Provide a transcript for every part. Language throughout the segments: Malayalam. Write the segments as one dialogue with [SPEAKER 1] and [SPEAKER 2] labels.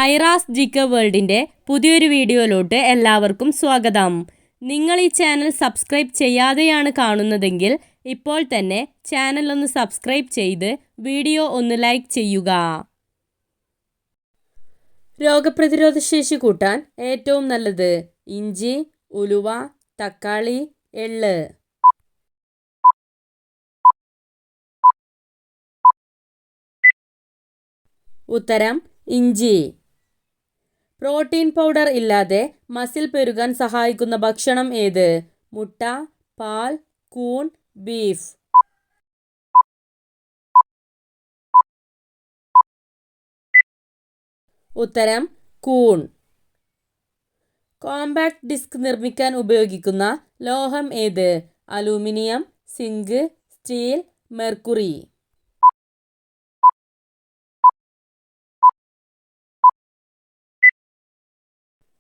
[SPEAKER 1] ഐറാസ് ജിക്കെ വേൾഡിൻ്റെ പുതിയൊരു വീഡിയോയിലോട്ട് എല്ലാവർക്കും സ്വാഗതം. നിങ്ങൾ ഈ ചാനൽ സബ്സ്ക്രൈബ് ചെയ്യാതെയാണ് കാണുന്നതെങ്കിൽ ഇപ്പോൾ തന്നെ ചാനൽ ഒന്ന് സബ്സ്ക്രൈബ് ചെയ്ത് വീഡിയോ ഒന്ന് ലൈക്ക് ചെയ്യുക. രോഗപ്രതിരോധ ശേഷി കൂട്ടാൻ ഏറ്റവും നല്ലത് ഇഞ്ചി, ഉലുവ, തക്കാളി, എള്ള്. ഉത്തരം ഇഞ്ചി. പ്രോട്ടീൻ പൗഡർ ഇല്ലാതെ മസിൽ പെരുകാൻ സഹായിക്കുന്ന ഭക്ഷണം ഏത്? മുട്ട, പാൽ, കൂൺ, ബീഫ്. ഉത്തരം കൂൺ. കോമ്പാക്ട് ഡിസ്ക് നിർമ്മിക്കാൻ ഉപയോഗിക്കുന്ന ലോഹം ഏത്? Aluminium, zinc, steel, mercury.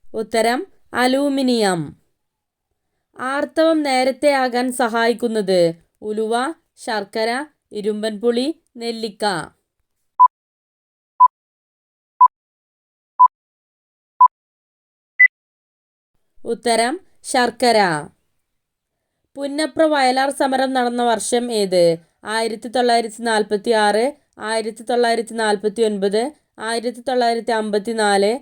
[SPEAKER 1] ഉത്തരം അലൂമിനിയം. ആർത്തവം നേരത്തെ ആകാൻ സഹായിക്കുന്നത് ഉലുവ, ശർക്കര, ഇരുമ്പൻ പുളി, നെല്ലിക്ക. ഉത്തരം ശർക്കര. പുന്നപ്ര വയലാർ സമരം നടന്ന വർഷം ഏത്? 1946, 1949, 1954, 1959.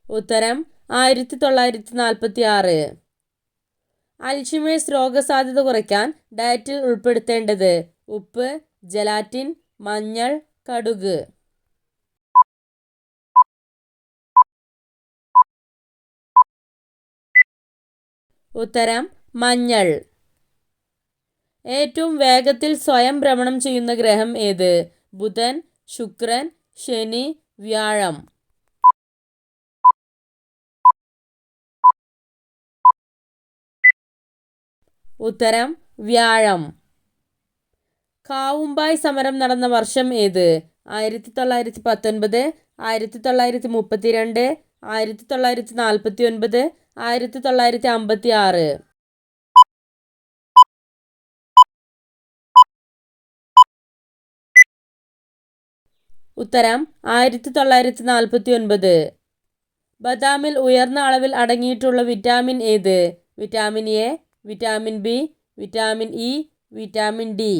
[SPEAKER 1] ഉത്തരം 1946. അൽഷിമേഴ്സ് രോഗസാധ്യത കുറയ്ക്കാൻ ഡയറ്റിൽ ഉൾപ്പെടുത്തേണ്ടത് ഉപ്പ്, ജലാറ്റിൻ, മഞ്ഞൾ, കടുക്. ഉത്തരം മഞ്ഞൾ. ഏറ്റവും വേഗത്തിൽ സ്വയം ഭ്രമണം ചെയ്യുന്ന ഗ്രഹം ഏത്? ബുധൻ, ശുക്രൻ, ശനി, വ്യാഴം. ഉത്തരം വ്യാഴം. കാവുമ്പായ് സമരം നടന്ന വർഷം ഏത്? 1919, 1932, 1949, 1956. ഉത്തരം 1949. ബദാമിൽ ഉയർന്ന അളവിൽ അടങ്ങിയിട്ടുള്ള വിറ്റാമിൻ ഏത്? Vitamin A, vitamin B, vitamin E, vitamin D.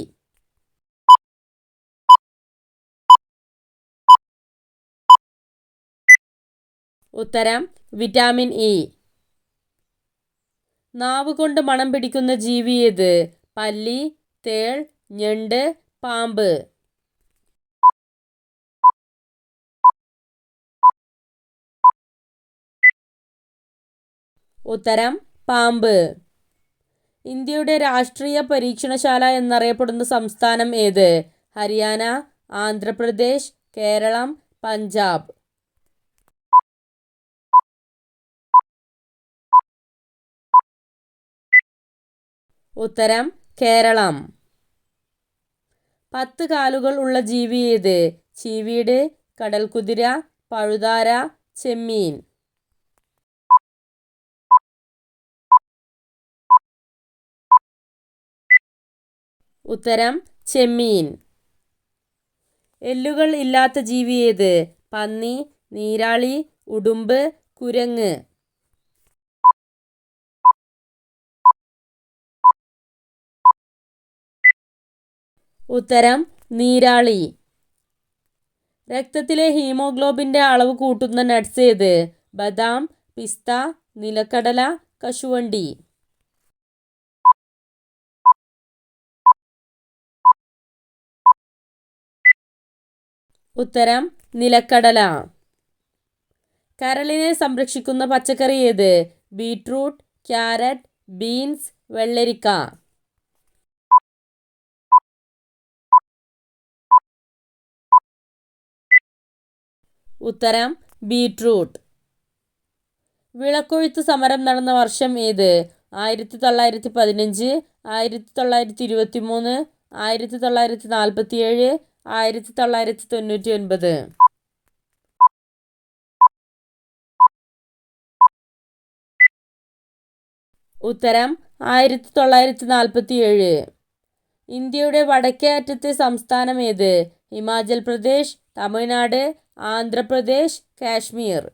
[SPEAKER 1] ഉത്തരം വിറ്റാമിൻ ഇ. നാവ് കൊണ്ട് മണം പിടിക്കുന്ന ജീവി ഏത്? പല്ലി, തേൾ, ഞണ്ട്, പാമ്പ്. ഉത്തരം പാമ്പ്. ഇന്ത്യയുടെ രാഷ്ട്രീയ പരീക്ഷണശാല എന്നറിയപ്പെടുന്ന സംസ്ഥാനം ഏത്? ഹരിയാന, ആന്ധ്രാപ്രദേശ്, കേരളം, പഞ്ചാബ്. ഉത്തരം കേരളം. 10 കാലുകൾ ഉള്ള ജീവി ഏത്? ചീവീട്, കടൽക്കുതിര, പഴുതാര, ചെമ്മീൻ. ഉത്തരം ചെമ്മീൻ. എല്ലുകൾ ഇല്ലാത്ത ജീവി ഏത്? പന്നി, നീരാളി, ഉടുമ്പ്, കുരങ്ങ്. ഉത്തരം നീരാളി. രക്തത്തിലെ ഹീമോഗ്ലോബിൻ്റെ അളവ് കൂട്ടുന്ന നട്ട്സ് ഏത്? ബദാം, പിസ്ത, നിലക്കടല, കശുവണ്ടി. ഉത്തരം നിലക്കടല. കരളിനെ സംരക്ഷിക്കുന്ന പച്ചക്കറി ഏത്? ബീറ്റ്റൂട്ട്, ക്യാരറ്റ്, ബീൻസ്, വെള്ളരിക്ക. ഉത്തരം ബീറ്റ്റൂട്ട്. വിളക്കൊഴുത്ത് സമരം നടന്ന വർഷം ഏത്? 1915, 1923, 1947, 1999. ഉത്തരം 1947. ഇന്ത്യയുടെ വടക്കേ അറ്റത്തെ സംസ്ഥാനം ഏത്? ഹിമാചൽ പ്രദേശ്, തമിഴ്നാട്, ആന്ധ്രാപ്രദേശ്, കാശ്മീർ.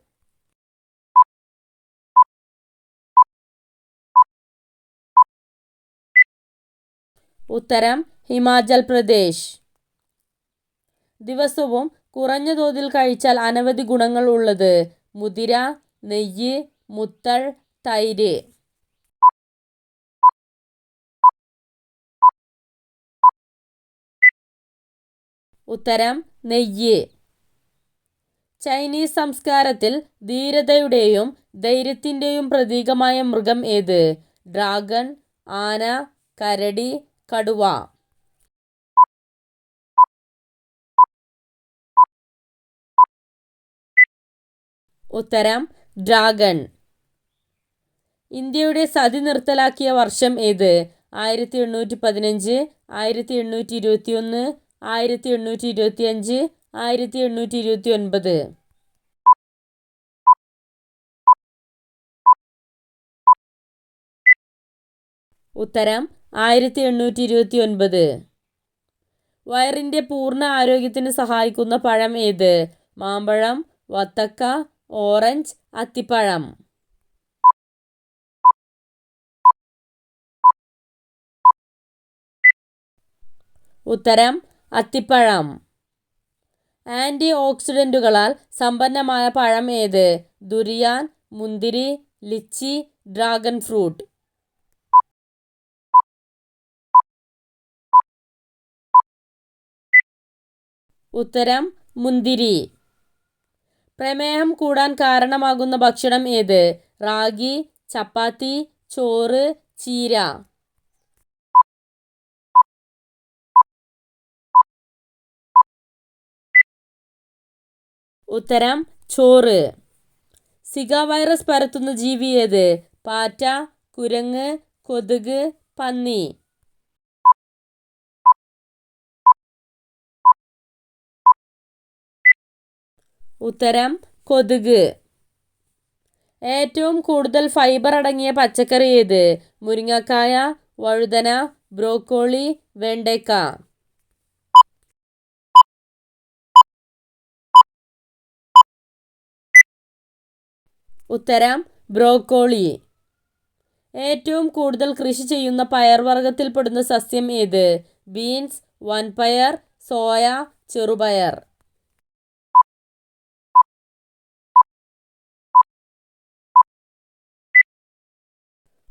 [SPEAKER 1] ഉത്തരം ഹിമാചൽ പ്രദേശ്. ദിവസവും കുറഞ്ഞ തോതിൽ കഴിച്ചാൽ അനവധി ഗുണങ്ങൾ ഉള്ളത്. മുതിര, നെയ്യ്, മുത്തൾ, തൈര്. ഉത്തരം നെയ്യ്. ചൈനീസ് സംസ്കാരത്തിൽ ധീരതയുടെയും ധൈര്യത്തിൻ്റെയും പ്രതീകമായ മൃഗം ഏത്? ഡ്രാഗൺ, ആന, കരടി, കടുവ. ഉത്തരം ഡ്രാഗൺ. ഇന്ത്യയുടെ സതി നിർത്തലാക്കിയ വർഷം ഏത്? 1815, 1821, 1825, 1829. ഉത്തരം 1829. വയറിൻ്റെ പൂർണ്ണ ആരോഗ്യത്തിന് സഹായിക്കുന്ന പഴം ഏത്? മാമ്പഴം, വത്തക്ക, ഓറഞ്ച്, അത്തിപ്പഴം. ഉത്തരം അത്തിപ്പഴം. ആൻറ്റി ഓക്സിഡൻറ്റുകളാൽ സമ്പന്നമായ പഴം ഏത്? ദുരിയാൻ, മുന്തിരി, ലിച്ചി, ഡ്രാഗൺ ഫ്രൂട്ട്. ഉത്തരം മുന്തിരി. പ്രമേഹം കൂടാൻ കാരണമാകുന്ന ഭക്ഷണം ഏത്? റാഗി, ചപ്പാത്തി, ചോറ്, ചീര. ഉത്തരം ചോറ്. സിക വൈറസ് പരത്തുന്ന ജീവി ഏത്? പാറ്റ, കുരങ്ങ്, കൊതുക്, പന്നി. ഉത്തരം കൊതുക്. ഏറ്റവും കൂടുതൽ ഫൈബർ അടങ്ങിയ പച്ചക്കറി ഏത്? മുരിങ്ങക്കായ, വഴുതന, ബ്രോക്കോളി, വെണ്ടയ്ക്ക. ഉത്തരം ബ്രോക്കോളി. ഏറ്റവും കൂടുതൽ കൃഷി ചെയ്യുന്ന പയർവർഗ്ഗത്തിൽപ്പെടുന്ന സസ്യം ഏത്? ബീൻസ്, വൻപയർ, സോയ, ചെറുപയർ.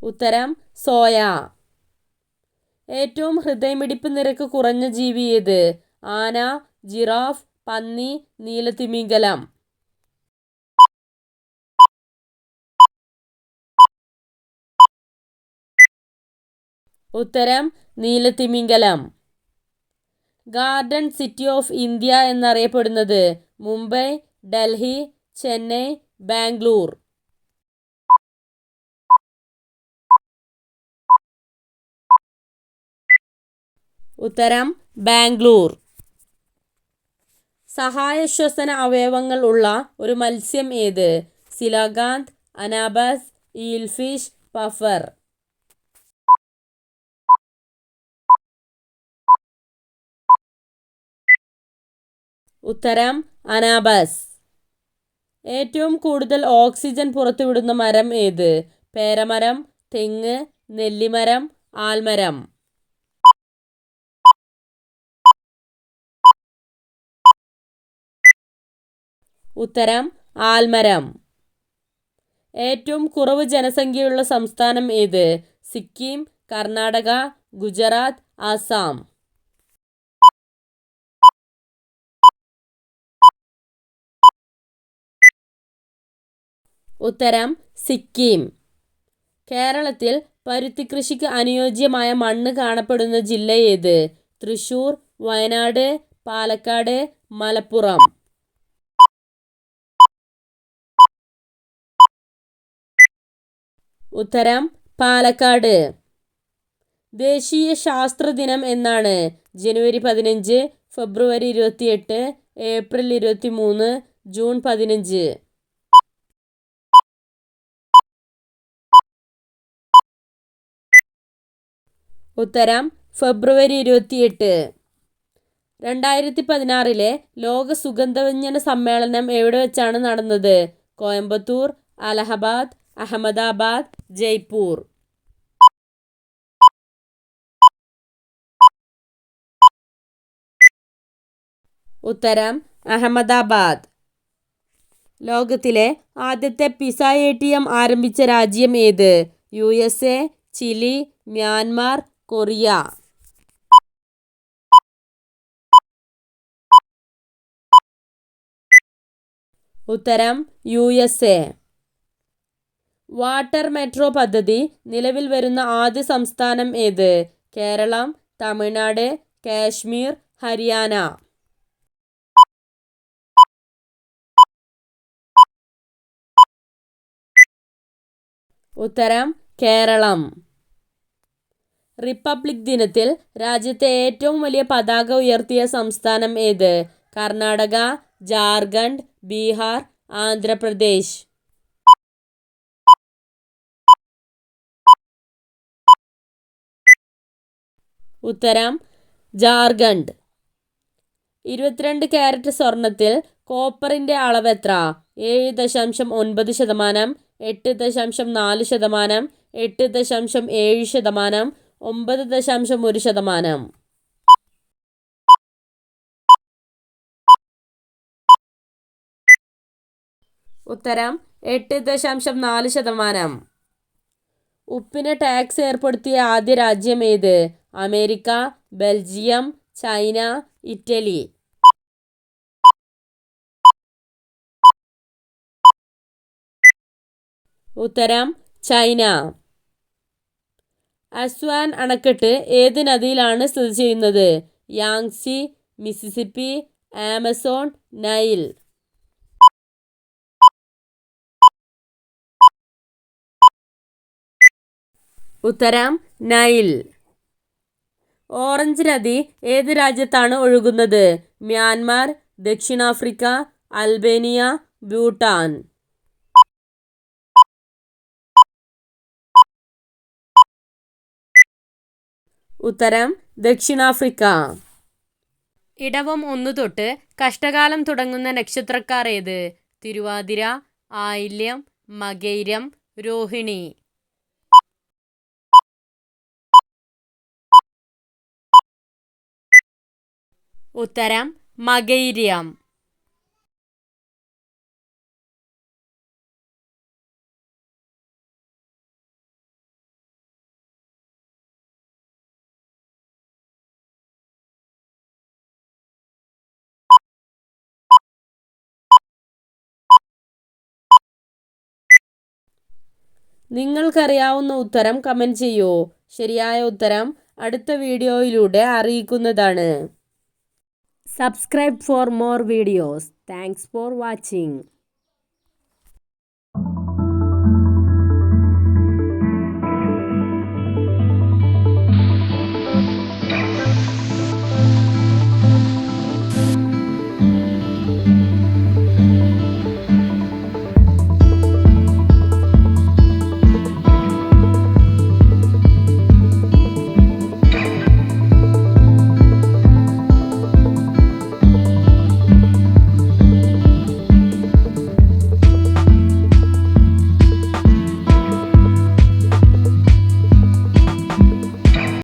[SPEAKER 1] ഉത്തരം സോയ. ഏറ്റവും ഹൃദയമിടിപ്പ് നിരക്ക് കുറഞ്ഞ ജീവി ഏത്? ആന, ജിറാഫ്, പന്നി, നീലത്തിമിംഗലം. ഉത്തരം നീലത്തിമിംഗലം. ഗാർഡൻ സിറ്റി ഓഫ് ഇന്ത്യ എന്നറിയപ്പെടുന്നത്? മുംബൈ, ഡൽഹി, ചെന്നൈ, ബാംഗ്ലൂർ. ഉത്തരം ബാംഗ്ലൂർ. സഹായശ്വസന അവയവങ്ങൾ ഉള്ള ഒരു മത്സ്യം ഏത്? സിലാഗാന്ത്, അനാബസ്, ഈൽഫിഷ്, പഫർ. ഉത്തരം അനാബസ്. ഏറ്റവും കൂടുതൽ ഓക്സിജൻ പുറത്തുവിടുന്ന മരം ഏത്? പേരമരം, തെങ്ങ്, നെല്ലിമരം, ആൽമരം. ഉത്തരം ആൽമരം. ഏറ്റവും കുറവ് ജനസംഖ്യയുള്ള സംസ്ഥാനം ഏത്? സിക്കിം, കർണാടക, ഗുജറാത്ത്, ആസാം. ഉത്തരം സിക്കിം. കേരളത്തിൽ പരുത്തി കൃഷിക്ക് അനുയോജ്യമായ മണ്ണ് കാണപ്പെടുന്ന ജില്ല ഏത്? തൃശ്ശൂർ, വയനാട്, പാലക്കാട്, മലപ്പുറം. ഉത്തരം പാലക്കാട്. ദേശീയ ശാസ്ത്ര ദിനം എന്നാണ്? ജനുവരി 15, ഫെബ്രുവരി 28, ഏപ്രിൽ 23, ജൂൺ 15. ഉത്തരം ഫെബ്രുവരി 28. 2016 ലോക സുഗന്ധവ്യഞ്ജന സമ്മേളനം എവിടെ വെച്ചാണ് നടന്നത്? കോയമ്പത്തൂർ, അലഹബാദ്, അഹമ്മദാബാദ്, ജയ്പൂർ. ഉത്തരം അഹമ്മദാബാദ്. ലോകത്തിലെ ആദ്യത്തെ പിസ ATM ആരംഭിച്ച രാജ്യം ഏത്? USA, Chile, Myanmar, Korea. ഉത്തരം USA. വാട്ടർ മെട്രോ പദ്ധതി നിലവിൽ വരുന്ന ആദ്യ സംസ്ഥാനം ഏത്? കേരളം, തമിഴ്നാട്, കാശ്മീർ, ഹരിയാന. ഉത്തരം കേരളം. റിപ്പബ്ലിക് ദിനത്തിൽ രാജ്യത്തെ ഏറ്റവും വലിയ പതാക ഉയർത്തിയ സംസ്ഥാനം ഏത്? കർണാടക, ജാർഖണ്ഡ്, ബീഹാർ, ആന്ധ്രാപ്രദേശ്. ഉത്തരം ജാർഖണ്ഡ്. 22 കാരറ്റ് സ്വർണത്തിൽ കോപ്പറിൻ്റെ അളവ് എത്ര? 7.9%, 8.4%, 8.7%, 9.1%. ഉത്തരം 8.4%. ഉപ്പിന് ടാക്സ് ഏർപ്പെടുത്തിയ ആദ്യ രാജ്യം ഏത്? America, Belgium, China, Italy. ഉത്തരം ചൈന. അസ്വാൻ അണക്കെട്ട് ഏത് നദിയിലാണ് സ്ഥിതി ചെയ്യുന്നത്? Yangtze, Mississippi, Amazon, Nile. ഉത്തരം നൈൽ. ഓറഞ്ച് നദി ഏത് രാജ്യത്താണ് ഒഴുകുന്നത്? മ്യാൻമാർ, ദക്ഷിണാഫ്രിക്ക, അൽബേനിയ, ഭൂട്ടാൻ. ഉത്തരം ദക്ഷിണാഫ്രിക്ക. ഇടവം 1 തൊട്ട് കഷ്ടകാലം തുടങ്ങുന്ന നക്ഷത്രക്കാർ ഏത്? തിരുവാതിര, ആയില്യം, മകയിരം, രോഹിണി. ഉത്തരം മകയിരം. നിങ്ങൾക്കറിയാവുന്ന ഉത്തരം കമൻറ്റ് ചെയ്യൂ. ശരിയായ ഉത്തരം അടുത്ത വീഡിയോയിലൂടെ അറിയിക്കുന്നതാണ്. Subscribe for more videos. Thanks for watching.